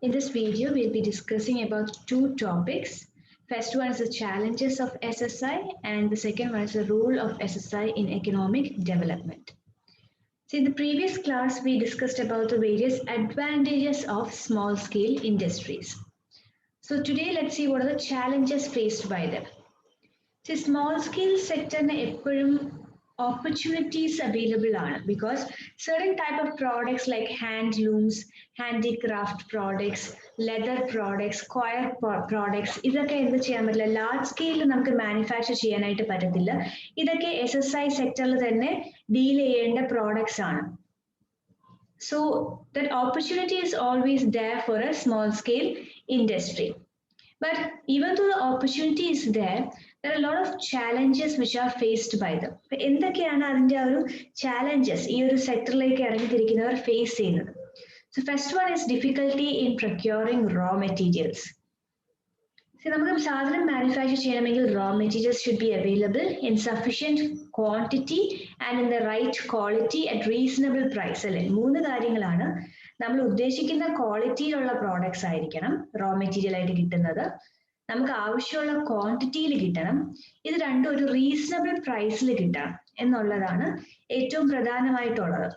In this video, we'll be discussing about two topics. First one is the challenges of SSI and the second one is the role of SSI in economic development. So in the previous class, we discussed about the various advantages of small-scale industries. So today, let's see what are the challenges faced by them. So small-scale sector എപ്പോഴും opportunities available because certain type of products like handlooms, handicraft products, leather products, coir products ഇതൊക്കെ എന്ത് ചെയ്യാൻ പറ്റില്ല large സ്കെയിലിൽ നമുക്ക് manufacture ചെയ്യാനായിട്ട് പറ്റത്തില്ല ഇതൊക്കെ SSI സെക്ടറിൽ തന്നെ ഡീൽ ചെയ്യേണ്ട പ്രോഡക്ട്സ് ആണ്. So that opportunity is always there for a small scale industry. But even though the opportunity is there are a lot of challenges which are faced by them. എന്തൊക്കെയാണ് അതിന്റെ ഒരു challenges ഈ ഒരു സെക്ടറിലേക്ക് ഇറങ്ങിത്തിരിക്കുന്നവർ face ചെയ്യുന്നത്? So first one is difficulty in procuring raw materials. So നമുക്ക് സാധനം manufacture ചെയ്യണമെങ്കിൽ raw materials should be available in sufficient quantity and in the right quality at reasonable price അല്ലേ മൂന്ന് കാര്യങ്ങളാണ് നമ്മൾ ഉദ്ദേശിക്കുന്ന ക്വാളിറ്റിയിലുള്ള പ്രോഡക്ട്സ് ആയിരിക്കണം raw material ആയിട്ട് കിട്ടുന്നത് നമുക്ക് ആവശ്യമുള്ള ക്വാണ്ടിറ്റിയിൽ കിട്ടണം ഇത് രണ്ടും ഒരു റീസണബിൾ പ്രൈസിൽ കിട്ടണം എന്നുള്ളതാണ് ഏറ്റവും പ്രധാനമായിട്ടുള്ളത്.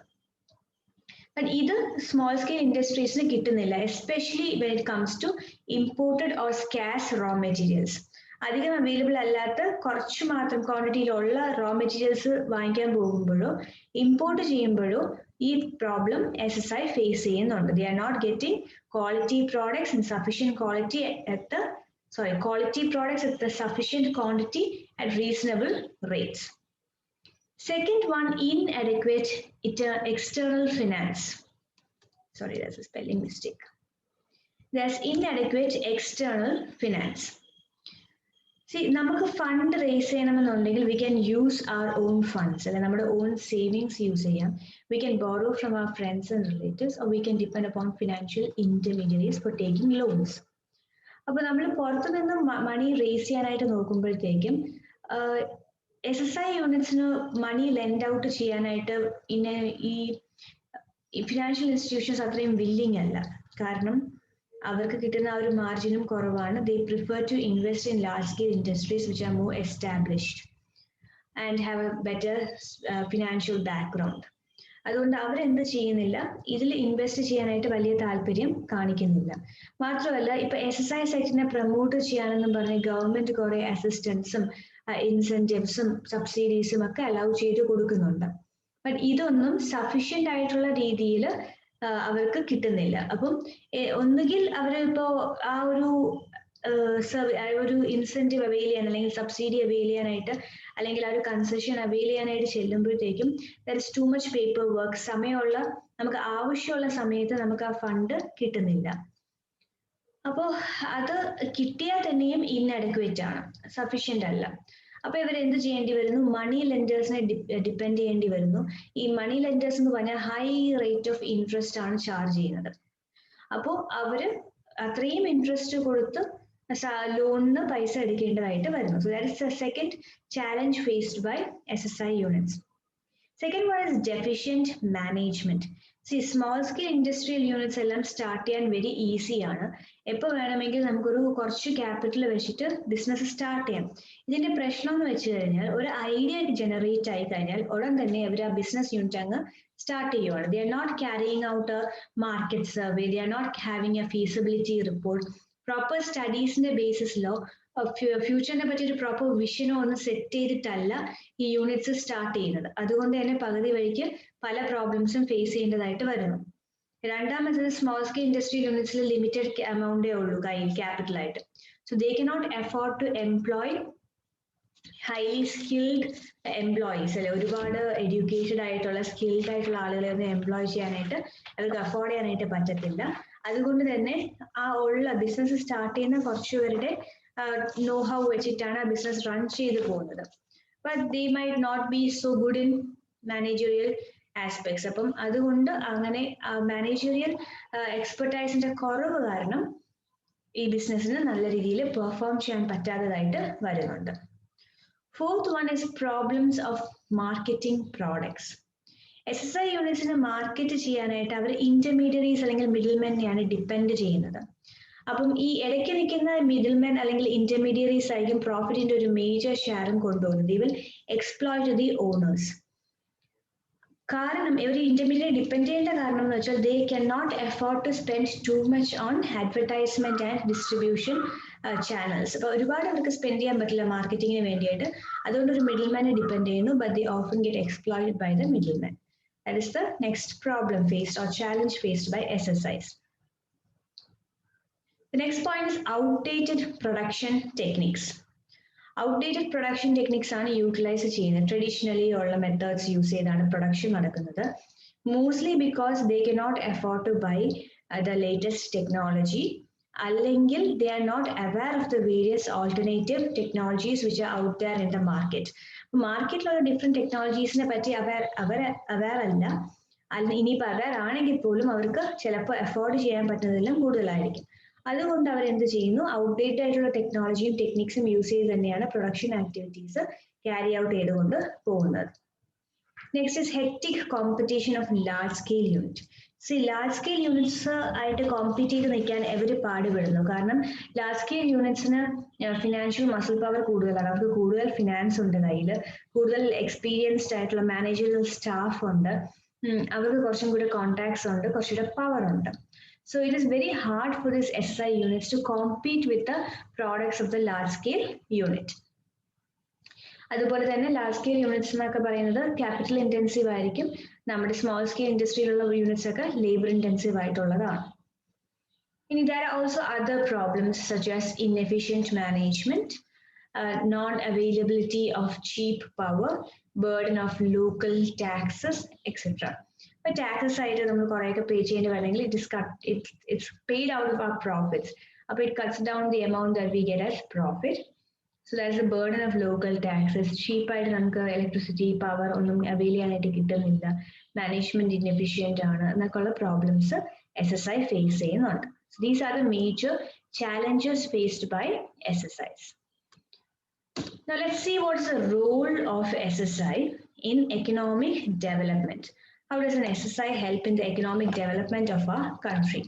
But ഇത് സ്മോൾ സ്കെയിൽ ഇൻഡസ്ട്രീസിന് കിട്ടുന്നില്ല especially when it comes to imported or scarce raw materials. അധികം അവൈലബിൾ അല്ലാത്ത കുറച്ച് മാത്രം ക്വാണ്ടിറ്റിയിലുള്ള റോ മെറ്റീരിയൽസ് വാങ്ങിക്കാൻ പോകുമ്പോഴോ ഇമ്പോർട്ട് ചെയ്യുമ്പോഴോ ഈ പ്രോബ്ലം SSI ഫേസ് ചെയ്യുന്നുണ്ട്. They are not getting quality products in sufficient quality quality products at the sufficient quantity at reasonable rates. Second one, inadequate external finance. Sorry, there's a spelling mistake. There's inadequate external finance. See, നമുക്ക് fund raise ചെയ്യണമെന്നുണ്ടെങ്കിൽ we can use our own funds അല്ലെ നമ്മുടെ own savings use ചെയ്യാം. We can borrow from our friends and relatives or we can depend upon financial intermediaries for taking loans. അപ്പൊ നമ്മൾ പുറത്തു നിന്ന് മണി raise ചെയ്യാനായിട്ട് നോക്കുമ്പോഴത്തേക്കും SSI യൂണിറ്റ്സിന് മണി ലെൻഡ് ഔട്ട് ചെയ്യാനായിട്ട് ഈ ഫിനാൻഷ്യൽ ഇൻസ്റ്റിറ്റ്യൂഷൻസ് അത്രയും വില്ലിങ് അല്ല. കാരണം അവർക്ക് കിട്ടുന്ന ആ ഒരു മാർജിനും കുറവാണ്. They prefer to invest in large scale industries which are more established and have a better financial background. അതുകൊണ്ട് അവരെന്ത് ചെയ്യുന്നില്ല ഇതിൽ ഇൻവെസ്റ്റ് ചെയ്യാനായിട്ട് വലിയ താല്പര്യം കാണിക്കുന്നില്ല. മാത്രമല്ല ഇപ്പൊ SSI സെക്ടറിനെ പ്രൊമോട്ട് ചെയ്യാനെന്നും പറഞ്ഞ് ഗവൺമെന്റ് കുറെ അസിസ്റ്റൻസും ഇൻസെന്റീവ്സും സബ്സിഡീസും ഒക്കെ അലൗ ചെയ്ത് കൊടുക്കുന്നുണ്ട്. ബട്ട് ഇതൊന്നും സഫീഷ്യന്റ് ആയിട്ടുള്ള രീതിയിൽ അവർക്ക് കിട്ടുന്നില്ല. അപ്പം ഒന്നുകിൽ അവരിപ്പോ ആ ഒരു ഇൻസെന്റീവ് അവൈൽ ചെയ്യാൻ അല്ലെങ്കിൽ സബ്സിഡി അവൈൽ ചെയ്യാനായിട്ട് അല്ലെങ്കിൽ ആ ഒരു കൺസെഷൻ അവൈൽ ചെയ്യാനായിട്ട് ചെല്ലുമ്പോഴത്തേക്കും there is too much paperwork. സമയമുള്ള നമുക്ക് ആവശ്യമുള്ള സമയത്ത് നമുക്ക് ആ ഫണ്ട് കിട്ടുന്നില്ല. അപ്പോൾ അത് കിട്ടിയാൽ തന്നെയും ഇൻഅഡക്വേറ്റ് ആണ്, സഫീഷ്യന്റ് അല്ല. അപ്പൊ ഇവർ എന്ത് ചെയ്യേണ്ടി വരുന്നു? മണി ലെൻഡേഴ്സിനെ ഡിപ്പെൻഡ് ചെയ്യേണ്ടി വരുന്നു. ഈ മണി ലെൻഡേഴ്സ് എന്ന് പറഞ്ഞാൽ ഹൈ റേറ്റ് ഓഫ് ഇൻട്രസ്റ്റ് ആണ് ചാർജ് ചെയ്യുന്നത്. അപ്പോൾ അവര് അത്രയും ഇൻട്രസ്റ്റ് കൊടുത്ത് ലോണിന് പൈസ എടുക്കേണ്ടതായിട്ട് വരുന്നു. So that is the second challenge faced by SSI units. Second one is deficient management. See, small scale industrial units എല്ലാം സ്റ്റാർട്ട് ചെയ്യാൻ വെരി ഈസി ആണ്. എപ്പോൾ വേണമെങ്കിൽ നമുക്കൊരു കുറച്ച് ക്യാപിറ്റൽ വെച്ചിട്ട് ബിസിനസ് സ്റ്റാർട്ട് ചെയ്യാം. ഇതിന്റെ പ്രശ്നം എന്ന് വെച്ച് കഴിഞ്ഞാൽ ഒരു ഐഡിയ ജനറേറ്റ് ആയി കഴിഞ്ഞാൽ ഉടൻ തന്നെ അവർ ആ ബിസിനസ് യൂണിറ്റ് അങ്ങ് സ്റ്റാർട്ട് ചെയ്യുവാണ്. They are not carrying out a market survey. They are not having a feasibility report. Proper സ്റ്റഡീസിന്റെ ബേസിസിലോ ഫ്യൂച്ചറിനെ പറ്റി ഒരു പ്രോപ്പർ വിഷനോ ഒന്നും സെറ്റ് ചെയ്തിട്ടല്ല ഈ യൂണിറ്റ്സ് സ്റ്റാർട്ട് ചെയ്യുന്നത്. അതുകൊണ്ട് തന്നെ പകുതി വഴിക്ക് പല പ്രോബ്ലംസും ഫേസ് ചെയ്യേണ്ടതായിട്ട് വരുന്നു. രണ്ടാമത്തത് സ്മോൾ സ്കെയിൽ ഇൻഡസ്ട്രി യൂണിറ്റ്സിൽ ലിമിറ്റഡ് എമൗണ്ടേ ഉള്ളൂ കയ്യിൽ ക്യാപിറ്റൽ ആയിട്ട്. So they cannot afford to employ highly skilled employees അല്ലെ, ഒരുപാട് എഡ്യൂക്കേറ്റഡ് ആയിട്ടുള്ള സ്കിൽഡ് ആയിട്ടുള്ള ആളുകളെ ഒന്നും എംപ്ലോയ് ചെയ്യാനായിട്ട് അവർക്ക് അഫോർഡ് ചെയ്യാനായിട്ട് പറ്റത്തില്ല. അതുകൊണ്ട് തന്നെ ആ ഉള്ള ബിസിനസ് സ്റ്റാർട്ട് ചെയ്യുന്ന കുറച്ചു പേരുടെ നോ ഹൗ വെച്ചിട്ടാണ് ആ ബിസിനസ് റൺ ചെയ്തു പോകുന്നത്. But they might not be so good in managerial aspects. അപ്പം അതുകൊണ്ട് അങ്ങനെ മാനേജറിയൽ എക്സ്പെർട്ടൈസിന്റെ കുറവ് കാരണം ഈ ബിസിനസ്സിന് നല്ല രീതിയിൽ പെർഫോം ചെയ്യാൻ പറ്റാത്തതായിട്ട് വരുന്നുണ്ട്. Fourth one is problems of marketing products. SSI യൂണിറ്റ്സിനെ മാർക്കറ്റ് ചെയ്യാനായിട്ട് അവർ ഇന്റർമീഡിയറീസ് അല്ലെങ്കിൽ മിഡിൽമെനെയാണ് ഡിപ്പെൻഡ് ചെയ്യുന്നത്. അപ്പം ഈ ഇടയ്ക്ക് നിൽക്കുന്ന മിഡിൽമെൻ അല്ലെങ്കിൽ ഇന്റർമീഡിയറീസ് ആയിരിക്കും പ്രോഫിറ്റിന്റെ ഒരു മേജർ ഷെയറും കൊണ്ടുപോകുന്നത്. ഇവർ എക്സ്പ്ലോയിറ്റ് ദി ഓണേഴ്സ്. കാരണം ഇവർ ഇന്റർമീഡിയറ്റ് ഡിപ്പെൻഡ് ചെയ്യേണ്ട കാരണം എന്ന് വെച്ചാൽ they can not afford to spend too much on advertisement and distribution channels. അപ്പോൾ ഒരുപാട് അവർക്ക് സ്പെൻഡ് ചെയ്യാൻ പറ്റില്ല മാർക്കറ്റിങ്ങിന് വേണ്ടിയിട്ട്. അതുകൊണ്ട് ഒരു മിഡിൽമാനെ ഡിപ്പെൻഡ് ചെയ്യുന്നു. But they often get exploited by the middleman. That is the next problem faced or challenge faced by SSIs. The next point is outdated production techniques. Outdated production techniques ആണ് utilise ചെയ്യുന്നത്. Traditionally ഉള്ള methods use ചെയ്താണ് production നടക്കുന്നത്. Mostly because they cannot afford to buy the latest technology, അല്ലെങ്കിൽ they are not aware of the various alternative technologies which are out there in the market. മാർക്കറ്റിലുള്ള different ടെക്നോളജീസിനെ പറ്റി aware അല്ല. ഇനിയിപ്പോൾ aware ആണെങ്കിൽ പോലും അവർക്ക് ചിലപ്പോൾ എഫോർഡ് ചെയ്യാൻ പറ്റുന്നതിലും കൂടുതലായിരിക്കും. അതുകൊണ്ട് അവർ എന്ത് ചെയ്യുന്നു, ഔട്ട്ഡേറ്റഡ് ആയിട്ടുള്ള ടെക്നോളജിയും ടെക്നിക്സും യൂസ് ചെയ്ത് തന്നെയാണ് പ്രൊഡക്ഷൻ ആക്ടിവിറ്റീസ് ക്യാരി ഔട്ട് ചെയ്തുകൊണ്ട് പോകുന്നത്. Next is hectic competition of large scale unit. Large scale units ആയിട്ട് കോമ്പീറ്റ് ചെയ്ത് നിൽക്കാൻ എവർ പാടുപെടുന്നു. കാരണം ലാർജ് സ്കെയിൽ യൂണിറ്റ്സിന് ഫിനാൻഷ്യൽ മസിൽ പവർ കൂടുതലാണ്. അവർക്ക് കൂടുതൽ ഫിനാൻസ് ഉണ്ട് കയ്യിൽ, കൂടുതൽ എക്സ്പീരിയൻസ്ഡ് ആയിട്ടുള്ള മാനേജറിയൽ സ്റ്റാഫ് ഉണ്ട്, അവർക്ക് കുറച്ചും കൂടെ കോൺടാക്ട്സ് ഉണ്ട്, കുറച്ചുകൂടെ പവർ ഉണ്ട്. So it is very hard for these SSI units to compete with the products of the large scale unit. അതുപോലെ തന്നെ ലാർജ് സ്കെയിൽ യൂണിറ്റ്സ് എന്നൊക്കെ പറയുന്നത് ക്യാപിറ്റൽ ഇൻറ്റൻസീവ് ആയിരിക്കും. നമ്മുടെ സ്മോൾ സ്കെയിൽ ഇൻഡസ്ട്രിയിലുള്ള യൂണിറ്റ്സ് ഒക്കെ ലേബർ ഇൻറ്റൻസീവ് ആയിട്ടുള്ളതാണ്. ഇനി there are also other problems such as inefficient management, non-availability of cheap power, burden of local taxes, etc. But taxes side നമ്മൾ കുറേയൊക്കെ പേ ചെയ്യേണ്ടി വരണമെങ്കിൽ it's paid out of our profits. അപ്പോൾ it cuts down the amount that we get as profit. So there is a burden of local taxes. Cheap ആയിട്ട് നമുക്ക് electricity power ഒന്നും avail ചെയ്യാനായിട്ട് കിട്ടുന്നില്ല, മാനേജ്മെന്റ് ഇൻഎഫിഷ്യന്റ് ആണ് എന്നൊക്കെയുള്ള പ്രോബ്ലംസ് SSI ഫേസ് ചെയ്യുന്നുണ്ട്. So these are the major challenges faced by SSIs. Now let's see what's the role of SSI in economic development. How does an SSI help in the economic development of our country?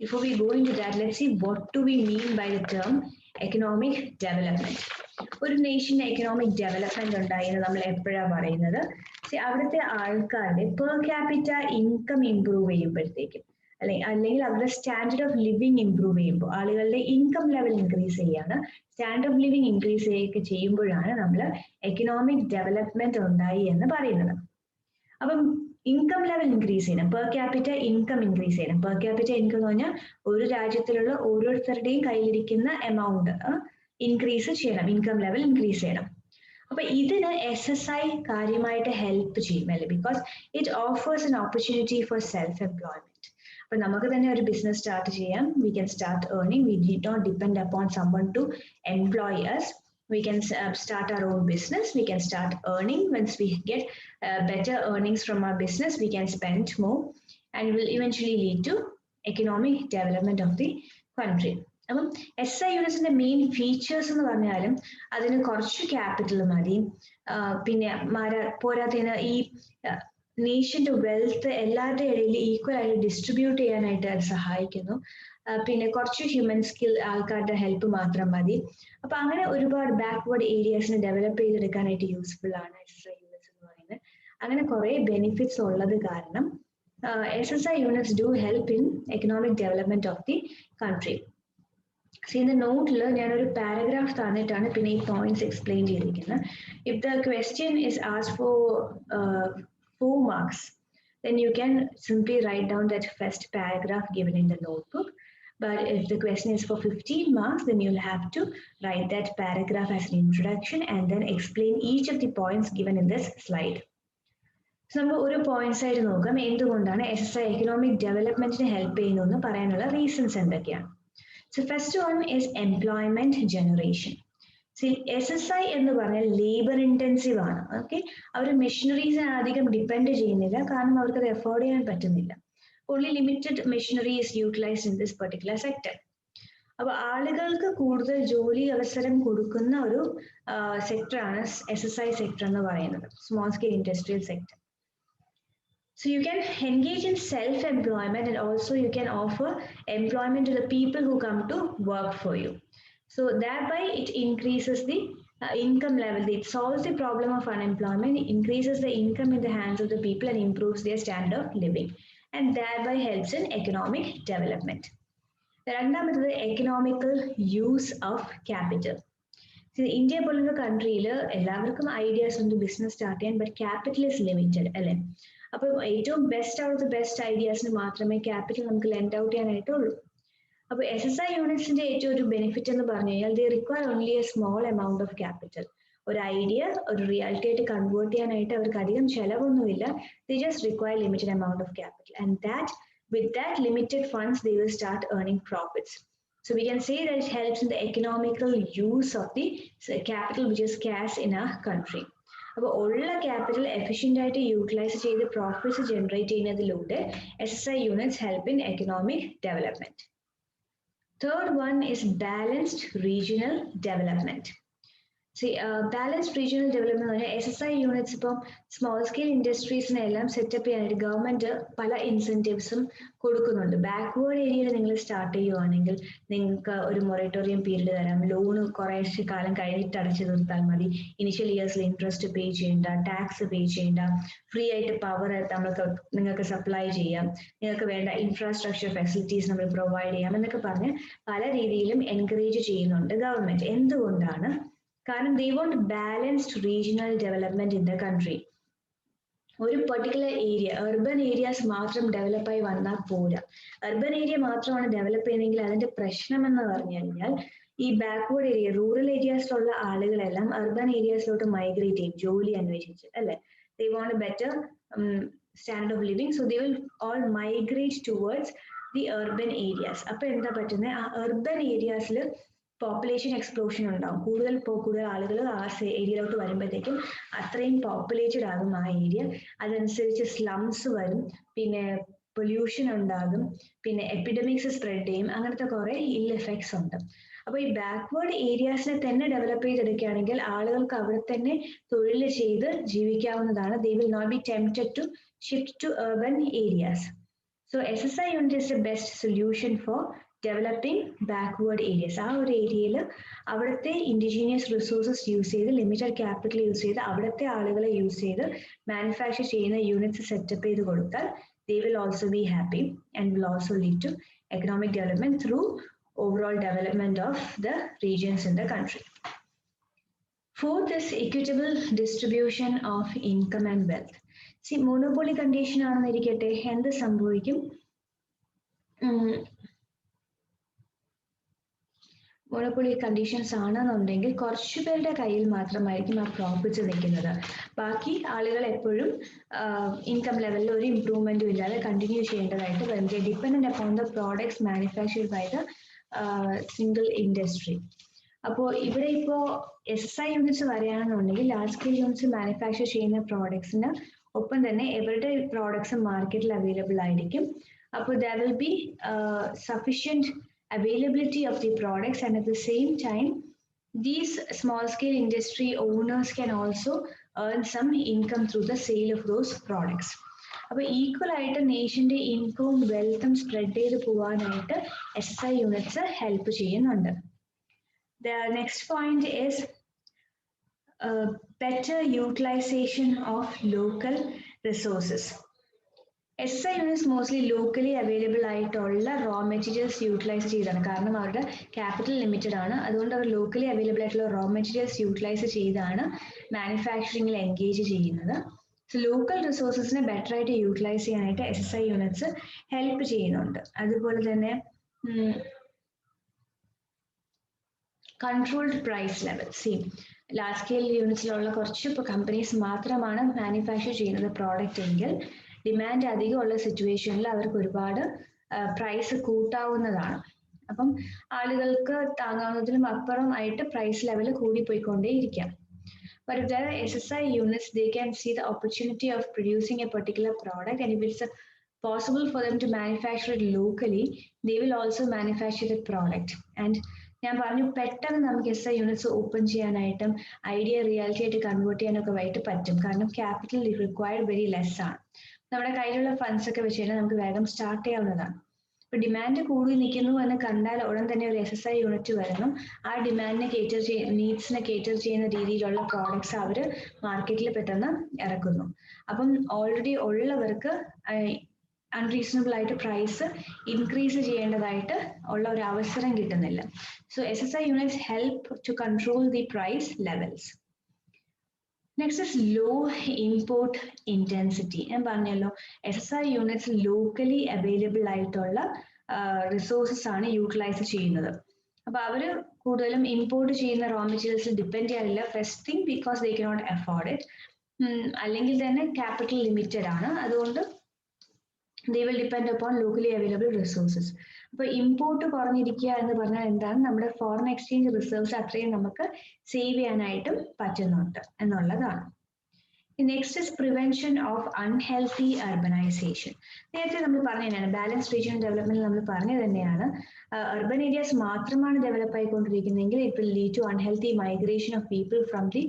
Before we go into that, let's see what do we mean by the term economic development. ഒരു നേഷന് economic development ഉണ്ടായി എന്ന് നമ്മൾ എപ്പോഴാണ് പറയുന്നത്? അവിടുത്തെ ആൾക്കാരുടെ per capita income improve ചെയ്യുമ്പോഴത്തേക്കും, അല്ലെങ്കിൽ അവരുടെ സ്റ്റാൻഡേർഡ് ഓഫ് ലിവിങ് ഇംപ്രൂവ് ചെയ്യുമ്പോൾ, ആളുകളുടെ ഇൻകം ലെവൽ ഇൻക്രീസ് ചെയ്യാണ്, സ്റ്റാൻഡേർഡ് ഓഫ് ലിവിങ് ഇൻക്രീസ് ചെയ്യുമ്പോഴാണ് നമ്മൾ എക്കണോമിക് ഡെവലപ്മെന്റ് ഉണ്ടായി എന്ന് പറയുന്നത്. അപ്പം ഇൻകം ലെവൽ ഇൻക്രീസ് ചെയ്യണം, പെർ ക്യാപിറ്റ ഇൻകം ഇൻക്രീസ് ചെയ്യണം. പെർ ക്യാപിറ്റ ഇൻകം എന്ന് പറഞ്ഞാൽ ഒരു രാജ്യത്തിലുള്ള ഓരോരുത്തരുടെയും കയ്യിലിരിക്കുന്ന എമൗണ്ട് ഇൻക്രീസ് ചെയ്യണം, ഇൻകം ലെവൽ ഇൻക്രീസ് ചെയ്യണം. അപ്പൊ ഇതിന് SSI കാര്യമായിട്ട് ഹെൽപ്പ് ചെയ്യും അല്ലേ? Because it offers an opportunity for self employment. അപ്പൊ നമുക്ക് തന്നെ ഒരു ബിസിനസ് സ്റ്റാർട്ട് ചെയ്യാം. We can start earning. We need not depend upon someone to employ us. We can start our own business. We can start earning. Once we get better earnings from our business, we can spend more, and it will eventually lead to economic development of the country. അപ്പം SSI യൂണിറ്റ്സിന്റെ main features എന്ന് പറഞ്ഞാലും അതിന് കുറച്ച് capital മതി, പിന്നെ പോരാത്തതിന് ഈ നേഷന്റെ wealth എല്ലാവരുടെ ഇടയിൽ ഈക്വൽ ആയിട്ട് ഡിസ്ട്രിബ്യൂട്ട് ചെയ്യാനായിട്ട് അത് സഹായിക്കുന്നു. പിന്നെ കുറച്ച് ഹ്യൂമൻ സ്കിൽ ആൾക്കാരുടെ ഹെൽപ്പ് മാത്രം മതി. അപ്പൊ അങ്ങനെ ഒരുപാട് ബാക്ക്വേർഡ് ഏരിയാസിനെ ഡെവലപ്പ് ചെയ്തെടുക്കാനായിട്ട് യൂസ്ഫുൾ ആണ് SSI യൂണിറ്റ്സ് എന്ന് പറയുന്നത്. അങ്ങനെ കുറെ ബെനിഫിറ്റ്സ് ഉള്ളത് കാരണം SSI units do help in economic development of the country. ഇതിന്റെ നോട്ടിൽ ഞാനൊരു പാരഗ്രാഫ് തന്നിട്ടാണ് പിന്നെ ഈ പോയിന്റ്സ് എക്സ്പ്ലെയിൻ ചെയ്തിരിക്കുന്നത്. If the question is asked four 4 marks, then you can simply write down that first paragraph given in the notebook. But if the question is for 15 marks, then you'll have to write that paragraph as an introduction and then explain each of the points given in this slide. So നമ്മൾ ഒരു points ആയിട്ട് നോക്കാം എന്തുകൊണ്ടാണ് SSI economic ഡെവലപ്മെന്റിന് help ചെയ്യുന്നതെന്ന് പറയാനുള്ള reasons എന്തൊക്കെയാണ്. So first one is employment generation. SSI എന്ന് പറഞ്ഞാൽ ലേബർ ഇന്റൻസീവ് ആണ്. ഓക്കെ, അവർ മെഷീനറീസിനെ അധികം ഡിപ്പെൻഡ് ചെയ്യുന്നില്ല, കാരണം അവർക്ക് അത് എഫോർഡ് ചെയ്യാൻ പറ്റുന്നില്ല. Only limited machinery is utilised in this particular sector. അപ്പൊ ആളുകൾക്ക് കൂടുതൽ ജോലി അവസരം കൊടുക്കുന്ന ഒരു സെക്ടറാണ് SSI സെക്ടർ എന്ന് പറയുന്നത്, small scale industrial sector. So you can engage in self-employment, and also you can offer employment to the people who come to work for you. So thereby it increases the income level. It solves the problem of unemployment, increases the income in the hands of the people and improves their standard of living, and thereby helps in economic development. രണ്ടാമത്തത് economical use of capital. India പോലുള്ള കൺട്രിയിൽ എല്ലാവർക്കും ideas ഉണ്ട് business start ചെയ്യാൻ, but capital is limited അല്ലേ. അപ്പൊ ഏറ്റവും best out of the best ഐഡിയാസിന് മാത്രമേ ക്യാപിറ്റൽ നമുക്ക് ലെൻഡ് ഔട്ട് ചെയ്യാനായിട്ടുള്ളൂ. അപ്പോൾ SSI യൂണിറ്റ്സിന്റെ ഏറ്റവും ഒരു ബെനിഫിറ്റ് എന്ന് പറഞ്ഞു കഴിഞ്ഞാൽ they require only a small amount of capital. ഒരു ഐഡിയ ഒരു റിയാലിറ്റി ആയിട്ട് കൺവേർട്ട് ചെയ്യാനായിട്ട് അവർക്ക് അധികം ചെലവൊന്നുമില്ല. They just require limited amount of capital, and that with that limited funds they will start earning profits. So we can say that it helps in the economical use of the capital which is cash in our country. അപ്പോൾ ഉള്ള capital efficient ആയിട്ട് utilise ചെയ്ത് profits generate ചെയ്യുന്നതിലൂടെ SSI units help in economic development. Third one is balanced regional development. Balanced regional development എന്ന് പറഞ്ഞാൽ SSI units ഇപ്പം small scale ഇൻഡസ്ട്രീസിനെല്ലാം setup ചെയ്യാനായിട്ട് government പല ഇൻസെന്റീവ്സും കൊടുക്കുന്നുണ്ട്. ബാക്ക്വേർഡ് ഏരിയയിൽ നിങ്ങൾ സ്റ്റാർട്ട് ചെയ്യുവാണെങ്കിൽ നിങ്ങൾക്ക് ഒരു മൊറട്ടോറിയം പീരീഡ് തരാം, ലോണ് കുറേശ്ശെ കാലം കഴിഞ്ഞിട്ട് അടച്ചു തീർത്താൽ മതി, ഇനിഷ്യൽ ഇയേഴ്സിൽ ഇൻട്രസ്റ്റ് പേ ചെയ്യേണ്ട, ടാക്സ് പേ ചെയ്യേണ്ട, ഫ്രീ ആയിട്ട് പവർ നമ്മൾക്ക് നിങ്ങൾക്ക് സപ്ലൈ ചെയ്യാം, നിങ്ങൾക്ക് വേണ്ട ഇൻഫ്രാസ്ട്രക്ചർ ഫെസിലിറ്റീസ് നമ്മൾ പ്രൊവൈഡ് ചെയ്യാം എന്നൊക്കെ പറഞ്ഞ് പല രീതിയിലും എൻകറേജ് ചെയ്യുന്നുണ്ട് ഗവൺമെന്റ്. എന്തുകൊണ്ടാണ്? കാരണം they want balanced regional development in the country. ഒരു പെർട്ടിക്കുലർ ഏരിയ അർബൻ ഏരിയാസ് മാത്രം ഡെവലപ്പായി വന്നാൽ പോരാ. അർബൻ ഏരിയ മാത്രമാണ് ഡെവലപ്പ് ചെയ്യുന്നതെങ്കിൽ അതിന്റെ പ്രശ്നം എന്ന് പറഞ്ഞു കഴിഞ്ഞാൽ ഈ ബാക്ക്വേർഡ് ഏരിയ റൂറൽ ഏരിയാസിലുള്ള ആളുകളെല്ലാം അർബൻ ഏരിയാസിലോട്ട് മൈഗ്രേറ്റ് ചെയ്യും ജോലി അന്വേഷിച്ച് അല്ലെ. they want a better standard of living, so they will all migrate towards the urban areas. അപ്പൊ എന്താ പറ്റുന്നത്? ആ അർബൻ ഏരിയാസിൽ പോപ്പുലേഷൻ എക്സ്പ്ലോഷൻ ഉണ്ടാവും. കൂടുതൽ ആളുകൾ ആ ഏരിയയിലോട്ട് വരുമ്പോഴത്തേക്കും അത്രയും പോപ്പുലേറ്റഡ് ആകും ആ ഏരിയ. അതനുസരിച്ച് സ്ലംസ് വരും, പിന്നെ പൊല്യൂഷൻ ഉണ്ടാകും, പിന്നെ എപ്പിഡമിക്സ് സ്പ്രെഡ് ചെയ്യും. അങ്ങനത്തെ കുറെ ഇൽ എഫക്ട്സ് ഉണ്ട്. അപ്പൊ ഈ ബാക്ക്വേർഡ് ഏരിയാസിനെ തന്നെ ഡെവലപ്പ് ചെയ്തെടുക്കുകയാണെങ്കിൽ ആളുകൾക്ക് അവിടെ തന്നെ തൊഴിൽ ചെയ്ത് ജീവിക്കാവുന്നതാണ്. they will not be tempted to shift to urban areas. So SSI unit is the best solution for developing backward areas. ആ ഒരു ഏരിയയിൽ അവിടുത്തെ ഇൻഡിജീനിയസ് റിസോഴ്സസ് യൂസ് ചെയ്ത് ലിമിറ്റഡ് ക്യാപിറ്റൽ യൂസ് ചെയ്ത് അവിടുത്തെ ആളുകളെ യൂസ് ചെയ്ത് മാനുഫാക്ചർ ചെയ്യുന്ന യൂണിറ്റ്സ് സെറ്റപ്പ് ചെയ്ത് കൊടുത്താൽ they will also be happy and will also lead to economic development through overall development of the regions in the country. Fourth is equitable distribution of income and wealth. Monopoly condition ആണെന്നിരിക്കട്ടെ, എന്ത് സംഭവിക്കും? Monopoly conditions ആണെന്നുണ്ടെങ്കിൽ കുറച്ചു പേരുടെ കയ്യിൽ മാത്രമായിരിക്കും ആ profits നിൽക്കുന്നത്. ബാക്കി ആളുകൾ എപ്പോഴും ഇൻകം ലെവലിൽ ഒരു ഇംപ്രൂവ്മെന്റും ഇല്ലാതെ കണ്ടിന്യൂ ചെയ്യേണ്ടതായിട്ട് വരും. Dependent upon the products manufactured by the single industry. അപ്പോൾ ഇവിടെ ഇപ്പോൾ SSI യൂണിറ്റ്സ് വരികയാണെന്നുണ്ടെങ്കിൽ ലാർജ് സ്കെയിൽ യൂണിറ്റ്സ് മാനുഫാക്ചർ ചെയ്യുന്ന പ്രോഡക്ട്സിന് ഒപ്പം തന്നെ എവരുടെ പ്രോഡക്ട്സ് മാർക്കറ്റിൽ അവൈലബിൾ ആയിരിക്കും. അപ്പോൾ there will be sufficient availability of the products, and at the same time these small scale industry owners can also earn some income through the sale of those products. അപ്പോൾ equal ആയിട്ട് നേഷന്റെ ഇൻകവും വെൽത്തും spread ചെയ്ത് പോകാനായിട്ട് SSI units help ചെയ്യുന്നുണ്ട്. The next point is better utilization of local resources. SSI units mostly locally available ആയിട്ടുള്ള raw materials utilise ചെയ്താണ്. കാരണം അവരുടെ capital limited ആണ്. അതുകൊണ്ട് അവർ ലോക്കലി അവൈലബിൾ ആയിട്ടുള്ള റോ മെറ്റീരിയൽസ് യൂട്ടിലൈസ് ചെയ്താണ് മാനുഫാക്ചറിംഗിൽ എൻഗേജ് ചെയ്യുന്നത്. സോ ലോക്കൽ റിസോഴ്സസിനെ ബെറ്റർ ആയിട്ട് യൂട്ടിലൈസ് ചെയ്യാനായിട്ട് SSI യൂണിറ്റ്സ് ഹെൽപ്പ് ചെയ്യുന്നുണ്ട്. അതുപോലെ തന്നെ controlled price level. Large scale യൂണിറ്റ്സിലുള്ള കുറച്ച് കമ്പനീസ് മാത്രമാണ് മാനുഫാക്ചർ ചെയ്യുന്നത് പ്രോഡക്റ്റ് എങ്കിൽ ഡിമാൻഡ് അധികമുള്ള സിറ്റുവേഷനിൽ അവർക്ക് ഒരുപാട് പ്രൈസ് കൂട്ടാവുന്നതാണ്. അപ്പം ആളുകൾക്ക് താങ്ങാവുന്നതിലും അപ്പുറമായിട്ട് പ്രൈസ് ലെവൽ കൂടിപ്പോയിക്കൊണ്ടേയിരിക്കാം. But if there are SSI units, they can see the opportunity of producing a particular product, and if it's possible for them to manufacture it locally, they will also manufacture the product. And ഞാൻ പറഞ്ഞു പെട്ടെന്ന് നമുക്ക് SSI units open ചെയ്യാനായിട്ടും idea reality ആയിട്ട് convert ചെയ്യാനൊക്കെ ആയിട്ട് പറ്റും. കാരണം ക്യാപിറ്റൽ റിക്വയർഡ് വെരി ലെസ് ആണ്. നമ്മുടെ കയ്യിലുള്ള ഫണ്ട്സ് ഒക്കെ വെച്ച് കഴിഞ്ഞാൽ നമുക്ക് വേഗം സ്റ്റാർട്ട് ചെയ്യാവുന്നതാണ്. ഇപ്പൊ ഡിമാൻഡ് കൂടി നിൽക്കുന്നു എന്ന് കണ്ടാൽ ഉടൻ തന്നെ ഒരു SSI യൂണിറ്റ് വരുന്നു. ആ ഡിമാൻഡിനെ നീഡ്സിനെ കേറ്റർ ചെയ്യുന്ന രീതിയിലുള്ള പ്രോഡക്ട്സ് അവർ മാർക്കറ്റിൽ പെട്ടെന്ന് ഇറക്കുന്നു. അപ്പം ഓൾറെഡി ഉള്ളവർക്ക് അൺറീസണബിൾ ആയിട്ട് പ്രൈസ് ഇൻക്രീസ് ചെയ്യേണ്ടതായിട്ട് ഉള്ള ഒരു അവസരം കിട്ടുന്നില്ല. So SSI units help to control the price levels. Next is low import intensity. ഞാൻ പറഞ്ഞല്ലോ SSI യൂണിറ്റ്സ് ലോക്കലി അവൈലബിൾ ആയിട്ടുള്ള റിസോഴ്സസ് ആണ് യൂട്ടിലൈസ് ചെയ്യുന്നത്. അപ്പൊ അവര് കൂടുതലും ഇമ്പോർട്ട് ചെയ്യുന്ന റോ മെറ്റീരിയൽസ് ഡിപ്പെൻഡ് ചെയ്യാറില്ല. First thing because they cannot afford it, അല്ലെങ്കിൽ തന്നെ ക്യാപിറ്റൽ ലിമിറ്റഡ് ആണ്. അതുകൊണ്ട് they will depend upon locally available resources. അപ്പോൾ ഇമ്പോർട്ട് കുറഞ്ഞിരിക്കുക എന്ന് പറഞ്ഞാൽ എന്താണ്, നമ്മുടെ ഫോറിൻ എക്സ്ചേഞ്ച് റിസർവ്സ് അത്രയും നമുക്ക് സേവ് ചെയ്യാനായിട്ടും പറ്റുന്നുണ്ട് എന്നുള്ളതാണ്. Next is prevention of unhealthy urbanisation. നേരത്തെ നമ്മൾ പറഞ്ഞു തന്നെയാണ് ബാലൻസ് റീജിയണൽ ഡെവലപ്മെന്റ് നമ്മൾ പറഞ്ഞു തന്നെയാണ്. അർബൻ ഏരിയാസ് മാത്രമാണ് ഡെവലപ്പ് ആയിക്കൊണ്ടിരിക്കുന്നതെങ്കിൽ it will lead to unhealthy migration of people from the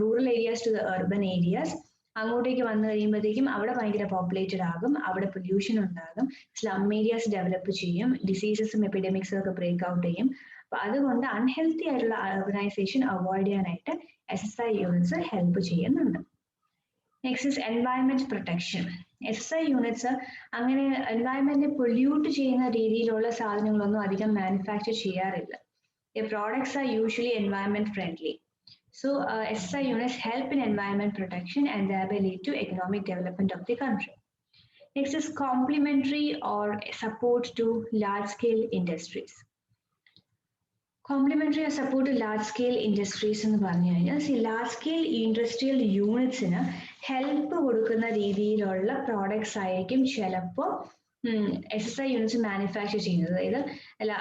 rural areas to the urban areas. അങ്ങോട്ടേക്ക് വന്നു കഴിയുമ്പോഴത്തേക്കും അവിടെ ഭയങ്കര പോപ്പുലേറ്റഡ് ആകും, അവിടെ പൊല്യൂഷൻ ഉണ്ടാകും, സ്ലം ഏരിയാസ് ഡെവലപ്പ് ചെയ്യും, ഡിസീസസും എപ്പിഡമിക്സും ഒക്കെ ബ്രേക്ക് ഔട്ട് ചെയ്യും. അപ്പൊ അതുകൊണ്ട് അൺഹെൽത്തി ആയിട്ടുള്ള അർബനൈസേഷൻ അവോയ്ഡ് ചെയ്യാനായിട്ട് SSI യൂണിറ്റ്സ് ഹെൽപ്പ് ചെയ്യുന്നുണ്ട്. Next is environment protection. SSI units അങ്ങനെ എൻവയൺമെന്റിനെ പൊല്യൂട്ട് ചെയ്യുന്ന രീതിയിലുള്ള സാധനങ്ങളൊന്നും അധികം മാനുഫാക്ചർ ചെയ്യാറില്ല. Products are usually environment friendly. So SSI units help in environment protection and thereby lead to economic development of the country. Next is complementary or support to large-scale industries. Complementary or support to large-scale industries എന്ന് പറഞ്ഞു കഴിഞ്ഞാൽ large-scale industrial unitsന് help കൊടുക്കുന്ന രീതിയിലുള്ള products ആയിരിക്കും ചിലപ്പോൾ SSI units manufacture ചെയ്യുന്നത്. അതായത്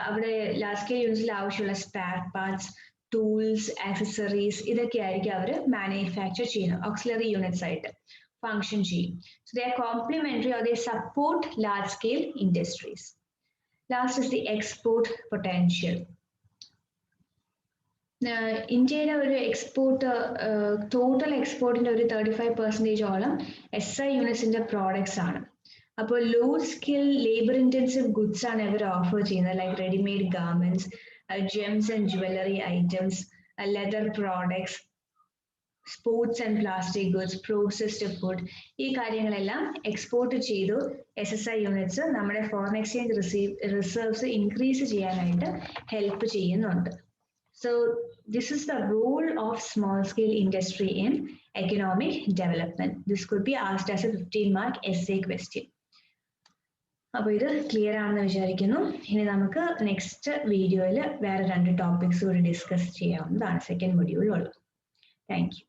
അവിടെ ലാർജ് സ്കെയിൽ യൂണിറ്റ്സിൽ ആവശ്യമുള്ള സ്പെയർ പാർട്സ്, ടൂൾസ്, ആക്സസറീസ് ഇതൊക്കെ ആയിരിക്കും അവർ മാനുഫാക്ചർ ചെയ്യുന്നത്, ഓക്സിലറി യൂണിറ്റ്സ് ആയിട്ട് ഫങ്ഷൻ ചെയ്യും. So they are complementary or they support large scale industries. Last is the export potential. ഇന്ത്യയിലെ ഒരു എക്സ്പോർട്ട് ടോട്ടൽ എക്സ്പോർട്ടിന്റെ ഒരു 35% SI യൂണിറ്റ്സിന്റെ പ്രോഡക്ട്സ് ആണ്. അപ്പോൾ low skill labour intensive goods ആണ് ഇവർ ഓഫർ ചെയ്യുന്നത്, like readymade garments, gems and jewelry items, leather products, sports and plastic goods, processed food. ഈ കാര്യങ്ങളെല്ലാം എക്സ്പോർട്ട് ചെയ്തു SSI യൂണിറ്റ്സ് നമ്മുടെ ഫോറിൻ എക്സ്ചേഞ്ച് റിസർവ്സ് ഇൻക്രീസ് ചെയ്യാനായിട്ട് ഹെൽപ്പ് ചെയ്യുന്നുണ്ട്. So this is the role of small scale industry in economic development. This could be asked as a 15-mark essay question. അപ്പോൾ ഇത് clear ആണെന്ന് വിചാരിക്കുന്നു. ഇനി നമുക്ക് നെക്സ്റ്റ് വീഡിയോയിൽ വേറെ 2 ടോപ്പിക്സ് കൂടി ഡിസ്കസ് ചെയ്യാവുന്നതാണ് സെക്കൻഡ് മൊഡ്യൂളിലുള്ളത്. Thank you.